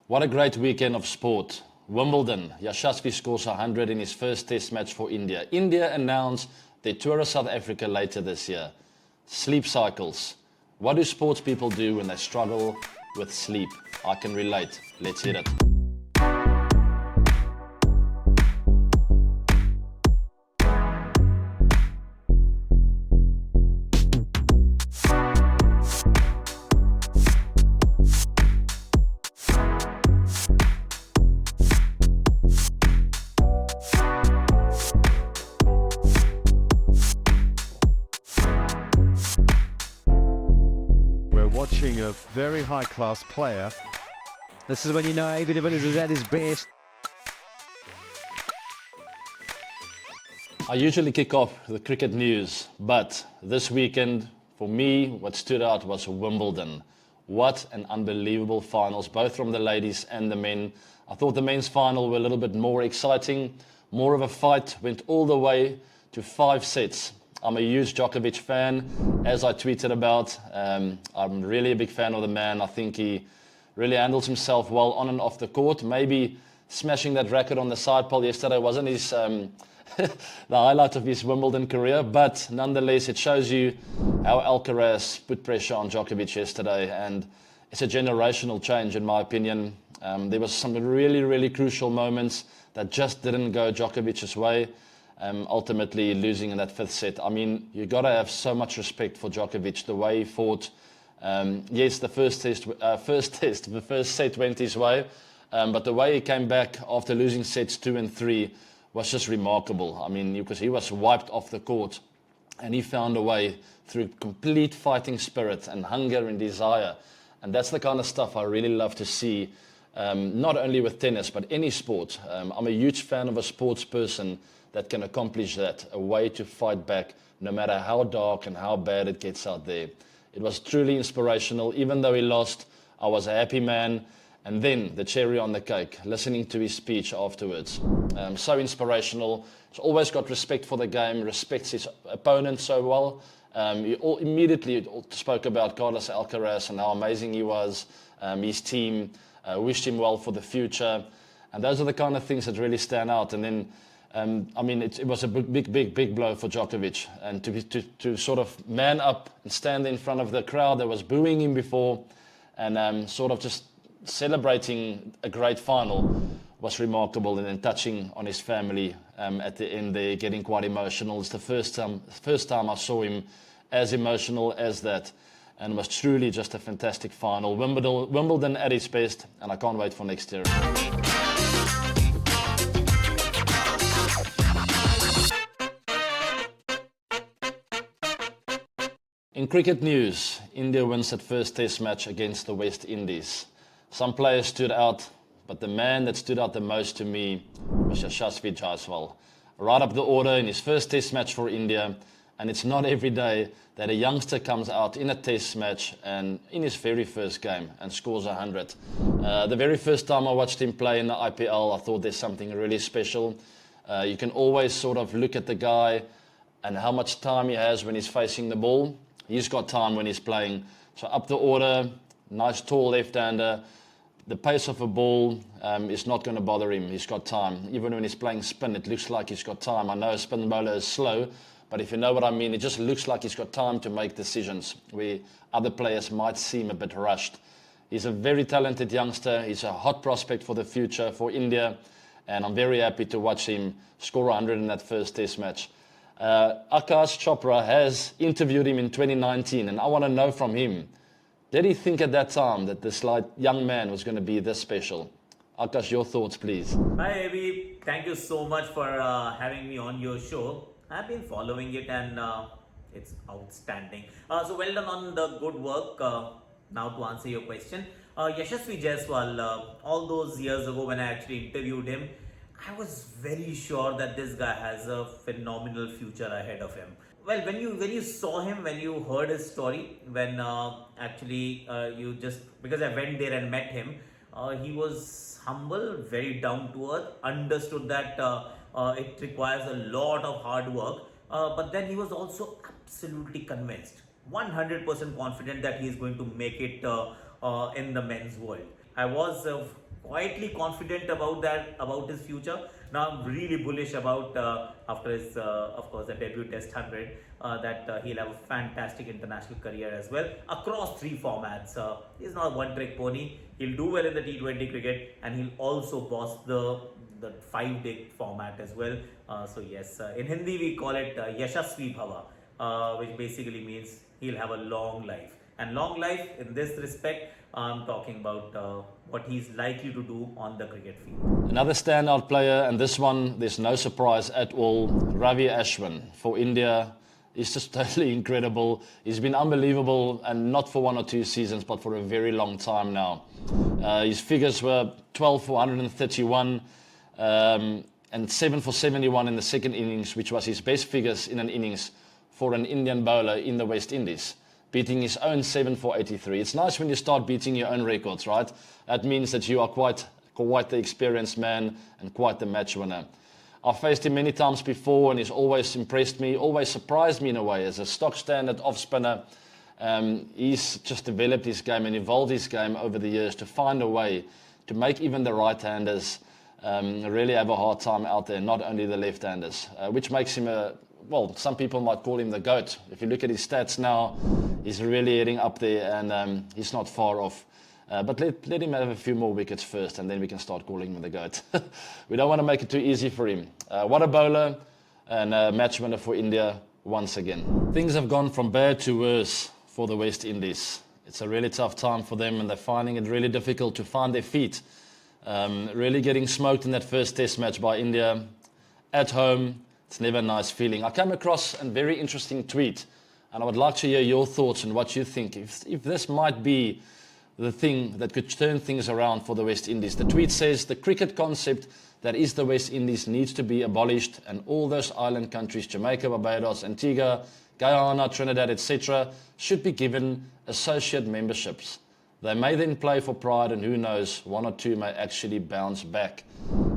What a great weekend of sport. Wimbledon, Yashasvi scores 100 in his first test match for India. India announced their tour of South Africa later this year. Sleep cycles. What do sports people do when they struggle with sleep? I can relate. Let's hear it. Watching a very high-class player. This is when you know Gary Neville is at his best. I usually kick off the cricket news, but this weekend, for me, what stood out was Wimbledon. What an unbelievable finals, both from the ladies and the men. I thought the men's final were a little bit more exciting, more of a fight, went all the way to 5 sets. I'm a huge Djokovic fan, as I tweeted about. I'm really a big fan of the man. I think he really handles himself well on and off the court. Maybe smashing that racket on the side pole yesterday wasn't his the highlight of his Wimbledon career, but nonetheless, it shows you how Alcaraz put pressure on Djokovic yesterday, and it's a generational change, in my opinion. There was some really, really crucial moments that just didn't go Djokovic's way. Ultimately losing in that 5th set. I mean, you got to have so much respect for Djokovic, the way he fought. Yes, the first set went his way, but the way he came back after losing sets 2 and 3 was just remarkable. I mean, because he was wiped off the court, and he found a way through complete fighting spirit and hunger and desire. And that's the kind of stuff I really love to see, not only with tennis, but any sport. I'm a huge fan of a sports person that can accomplish that, a way to fight back no matter how dark and how bad it gets out there. It was truly inspirational. Even though he lost, I was a happy man. And then the cherry on the cake, listening to his speech afterwards. So inspirational. He's always got respect for the game, respects his opponent so well. He immediately spoke about Carlos Alcaraz and how amazing he was, his team, wished him well for the future. And those are the kind of things that really stand out. And then I mean, it was a big blow for Djokovic, and to sort of man up and stand in front of the crowd that was booing him before, and sort of just celebrating a great final was remarkable, and then touching on his family at the end there, getting quite emotional. It's the first time I saw him as emotional as that, and it was truly just a fantastic final. Wimbledon at its best, and I can't wait for next year. In cricket news, India wins its first test match against the West Indies. Some players stood out, but the man that stood out the most to me was Yashasvi Jaiswal. Right up the order in his first test match for India, and it's not every day that a youngster comes out in a test match and in his very first game and scores 100. The very first time I watched him play in the IPL, I thought there's something really special. You can always sort of look at the guy and how much time he has when he's facing the ball. He's got time when he's playing. So up the order, nice tall left-hander. The pace of a ball is not going to bother him. He's got time. Even when he's playing spin, it looks like he's got time. I know a spin bowler is slow, but if you know what I mean, it just looks like he's got time to make decisions where other players might seem a bit rushed. He's a very talented youngster. He's a hot prospect for the future for India, and I'm very happy to watch him score 100 in that first test match. Akash Chopra has interviewed him in 2019, and I want to know from him, did he think at that time that this young man was going to be this special? Akash, your thoughts, please. Hi, Abhi. Thank you so much for having me on your show. I've been following it, and it's outstanding. So well done on the good work. Now to answer your question, Yashasvi Jaiswal, all those years ago when I actually interviewed him, I was very sure that this guy has a phenomenal future ahead of him. Well, when you saw him, when you heard his story, when you just, because I went there and met him, he was humble, very down to earth, understood that it requires a lot of hard work, but then he was also absolutely convinced, 100% confident that he is going to make it in the men's world. I was quietly confident about his future. Now I'm really bullish about after his of course the debut Test 100 that he'll have a fantastic international career as well across three formats. He's not a one-trick pony. He'll do well in the T20 cricket, and he'll also boss the 5-day format as well. So yes, in Hindi we call it Yashasvi which basically means he'll have a long life. And long life in this respect, I'm talking about what he's likely to do on the cricket field. Another standout player, and this one, there's no surprise at all, Ravi Ashwin for India. He's just totally incredible. He's been unbelievable, and not for 1 or 2 seasons, but for a very long time now. His figures were 12 for 131 and 7 for 71 in the second innings, which was his best figures in an innings for an Indian bowler in the West Indies, beating his own 7 for 83. It's nice when you start beating your own records, right? That means that you are quite the experienced man and quite the match winner. I've faced him many times before, and he's always impressed me, always surprised me in a way. As a stock standard off spinner, he's just developed his game and evolved his game over the years to find a way to make even the right-handers really have a hard time out there, not only the left-handers, which makes him well, some people might call him the GOAT. If you look at his stats now, he's really heading up there, and he's not far off. But let him have a few more wickets first, and then we can start calling him the GOAT. We don't want to make it too easy for him. What a bowler, and a match winner for India once again. Things have gone from bad to worse for the West Indies. It's a really tough time for them, and they're finding it really difficult to find their feet. Really getting smoked in that first test match by India at home. It's never a nice feeling. I came across a very interesting tweet, and I would like to hear your thoughts on what you think. If this might be the thing that could turn things around for the West Indies. The tweet says, the cricket concept that is the West Indies needs to be abolished, and all those island countries, Jamaica, Barbados, Antigua, Guyana, Trinidad, etc., should be given associate memberships. They may then play for pride, and who knows, 1 or 2 may actually bounce back.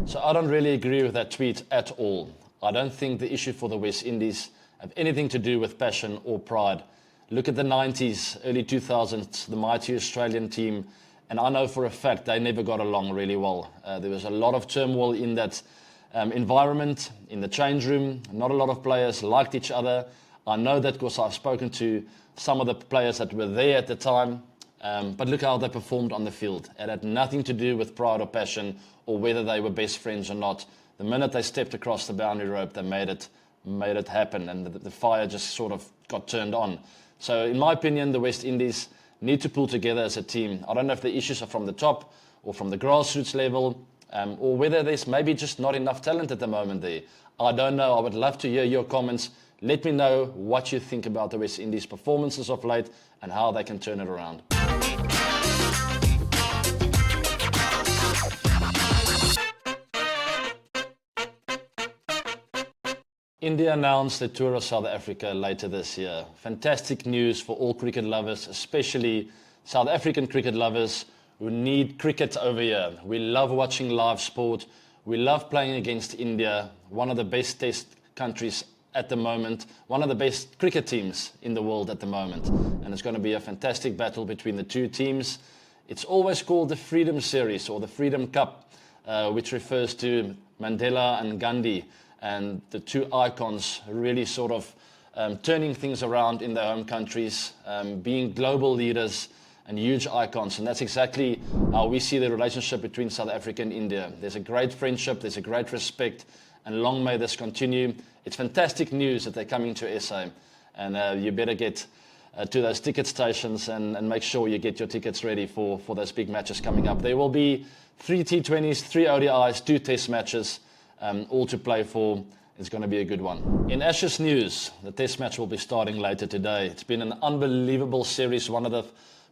So I don't really agree with that tweet at all. I don't think the issue for the West Indies have anything to do with passion or pride. Look at the 90s, early 2000s, the mighty Australian team, and I know for a fact they never got along really well. There was a lot of turmoil in that environment, in the change room. Not a lot of players liked each other. I know that because I've spoken to some of the players that were there at the time. But look how they performed on the field. It had nothing to do with pride or passion or whether they were best friends or not. The minute they stepped across the boundary rope, they made it happen, and the fire just sort of got turned on. So in my opinion, the West Indies need to pull together as a team. I don't know if the issues are from the top or from the grassroots level, or whether there's maybe just not enough talent at the moment there. I don't know. I would love to hear your comments. Let me know what you think about the West Indies' performances of late and how they can turn it around. India announced the tour of South Africa later this year. Fantastic news for all cricket lovers, especially South African cricket lovers who need cricket over here. We love watching live sport. We love playing against India, one of the best test countries at the moment, one of the best cricket teams in the world at the moment. And it's going to be a fantastic battle between the two teams. It's always called the Freedom Series or the Freedom Cup, which refers to Mandela and Gandhi, and the two icons really sort of turning things around in their home countries, being global leaders and huge icons. And that's exactly how we see the relationship between South Africa and India. There's a great friendship, there's a great respect, and long may this continue. It's fantastic news that they're coming to SA, and you better get to those ticket stations and make sure you get your tickets ready for those big matches coming up. There will be 3 T20s, 3 ODIs, 2 test matches, all to play for. It's going to be a good one. In Ashes news, the test match will be starting later today. It's been an unbelievable series, one of the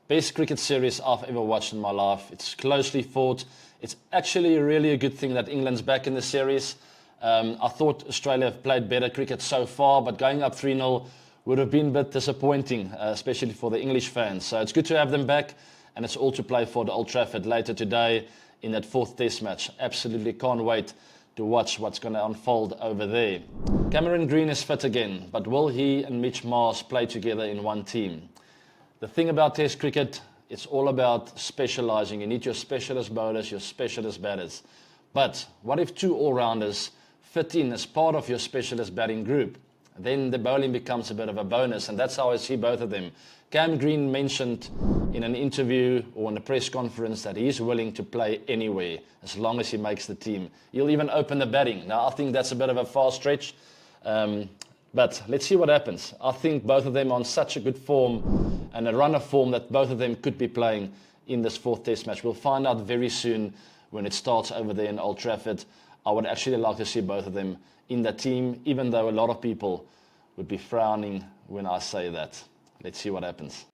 best cricket series I've ever watched in my life. It's closely fought. It's actually really a good thing that England's back in the series. I thought Australia have played better cricket so far, but going up 3-0 would have been a bit disappointing, especially for the English fans. So it's good to have them back, and it's all to play for at Old Trafford later today in that 4th test match. Absolutely can't wait to watch what's going to unfold over there. Cameron Green is fit again, but will he and Mitch Mars play together in one team? The thing about Test cricket, It's all about specializing. You need your specialist bowlers, your specialist batters. But what if two all-rounders fit in as part of your specialist batting group? Then the bowling becomes a bit of a bonus, and that's how I see both of them. Cam Green mentioned in an interview or in a press conference that he's willing to play anywhere as long as he makes the team. He'll even open the batting. Now, I think that's a bit of a far stretch, but let's see what happens. I think both of them are on such a good form and a run of form that both of them could be playing in this fourth test match. We'll find out very soon when it starts over there in Old Trafford. I would actually like to see both of them in the team, even though a lot of people would be frowning when I say that. Let's see what happens.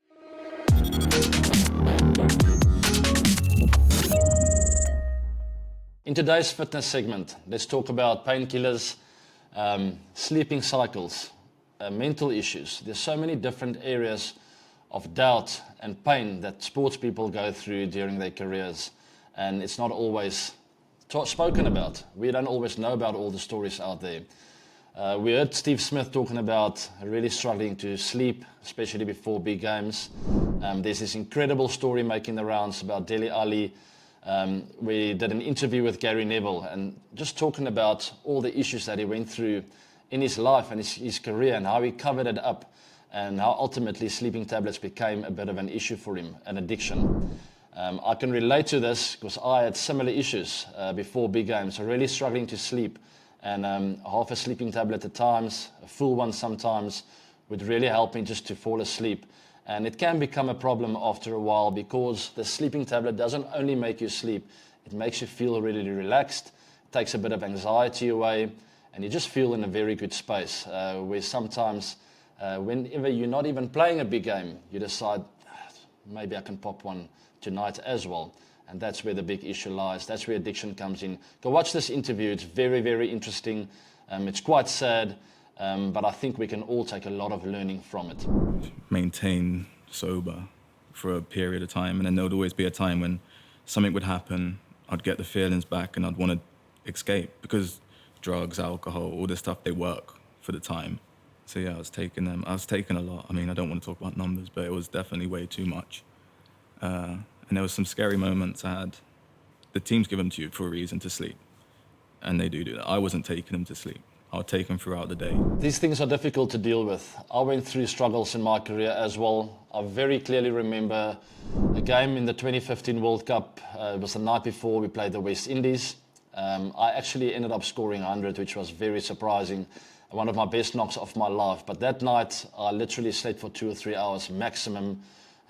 In today's fitness segment, let's talk about painkillers, sleeping cycles, mental issues. There's so many different areas of doubt and pain that sports people go through during their careers, and it's not always spoken about. We don't always know about all the stories out there. We heard Steve Smith talking about really struggling to sleep, especially before big games. There's this incredible story making the rounds about Dele Alli. We did an interview with Gary Neville and just talking about all the issues that he went through in his life and his career and how he covered it up and how ultimately sleeping tablets became a bit of an issue for him, an addiction. I can relate to this because I had similar issues before big games, so really struggling to sleep. And half a sleeping tablet at times, a full one sometimes, would really help me just to fall asleep. And it can become a problem after a while because the sleeping tablet doesn't only make you sleep, it makes you feel really relaxed, it takes a bit of anxiety away, and you just feel in a very good space. Where sometimes, whenever you're not even playing a big game, you decide, maybe I can pop one tonight as well. And that's where the big issue lies. That's where addiction comes in. Go watch this interview. It's very interesting. It's quite sad, but I think we can all take a lot of learning from it. Maintain sober for a period of time, and then there would always be a time when something would happen, I'd get the feelings back and I'd want to escape because drugs, alcohol, all this stuff, they work for the time. So yeah, I was taking a lot. I mean, I don't want to talk about numbers, but it was definitely way too much. And there was some scary moments I had. The teams give them to you for a reason to sleep. And they do that. I wasn't taking them to sleep. I would take them throughout the day. These things are difficult to deal with. I went through struggles in my career as well. I very clearly remember a game in the 2015 World Cup. It was the night before we played the West Indies. I actually ended up scoring 100, which was very surprising. One of my best knocks of my life. But that night, I literally slept for 2 or 3 hours maximum.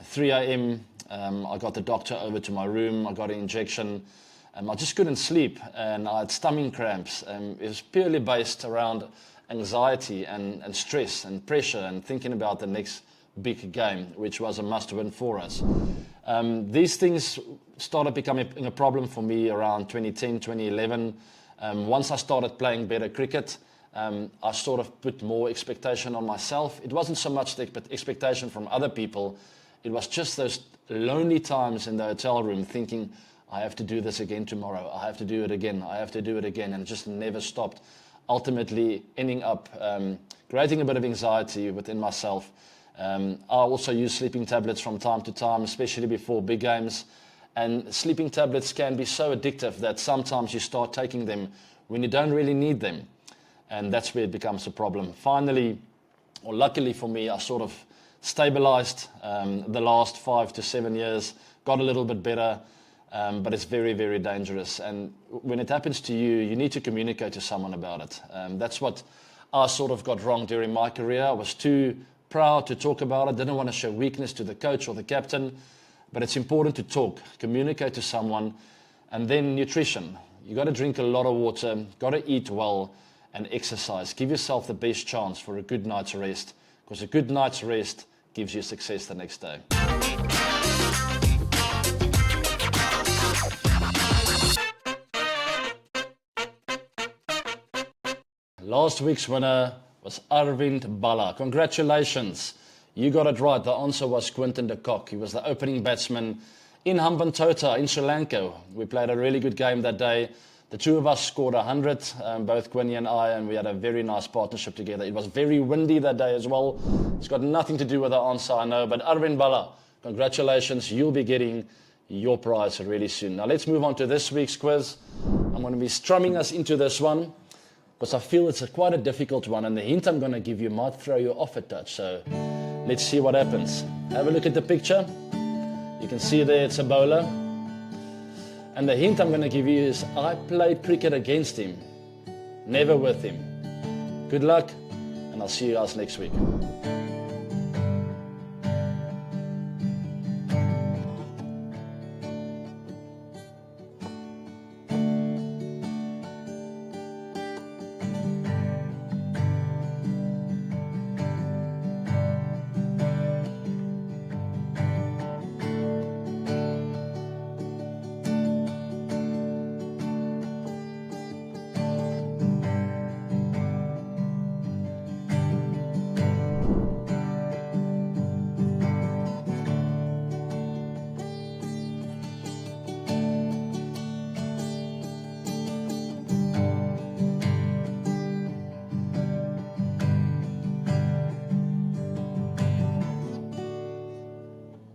3 a.m., I got the doctor over to my room, I got an injection, I just couldn't sleep and I had stomach cramps. It was purely based around anxiety and stress and pressure and thinking about the next big game, which was a must-win for us. These things started becoming a problem for me around 2010, 2011. Once I started playing better cricket, I sort of put more expectation on myself. It wasn't so much the expectation from other people. It was just those lonely times in the hotel room thinking, I have to do this again tomorrow. I have to do it again. I have to do it again. And it just never stopped. Ultimately ending up creating a bit of anxiety within myself. I also use sleeping tablets from time to time, especially before big games. And sleeping tablets can be so addictive that sometimes you start taking them when you don't really need them. And that's where it becomes a problem. Finally, or luckily for me, I sort of stabilized the last 5 to 7 years, got a little bit better, but it's very dangerous. And when it happens to you, you need to communicate to someone about it. That's what I sort of got wrong during my career. I was too proud to talk about it, didn't want to show weakness to the coach or the captain, but it's important to talk, communicate to someone. And then nutrition. You got to drink a lot of water, got to eat well and exercise. Give yourself the best chance for a good night's rest, because a good night's rest gives you success the next day. Last week's winner was Arvind Bala. Congratulations. You got it right. The answer was Quinton de Kock. He was the opening batsman in Hambantota in Sri Lanka. We played a really good game that day. The two of us scored 100, both Quinny and I, and we had a very nice partnership together. It was very windy that day as well. It's got nothing to do with the answer, I know, but Arvind Bala, congratulations, you'll be getting your prize really soon. Now let's move on to this week's quiz. I'm going to be strumming us into this one because I feel it's quite a difficult one, and the hint I'm going to give you might throw you off a touch. So let's see what happens. Have a look at the picture. You can see there it's a bowler. And the hint I'm going to give you is I played cricket against him, never with him. Good luck, and I'll see you guys next week.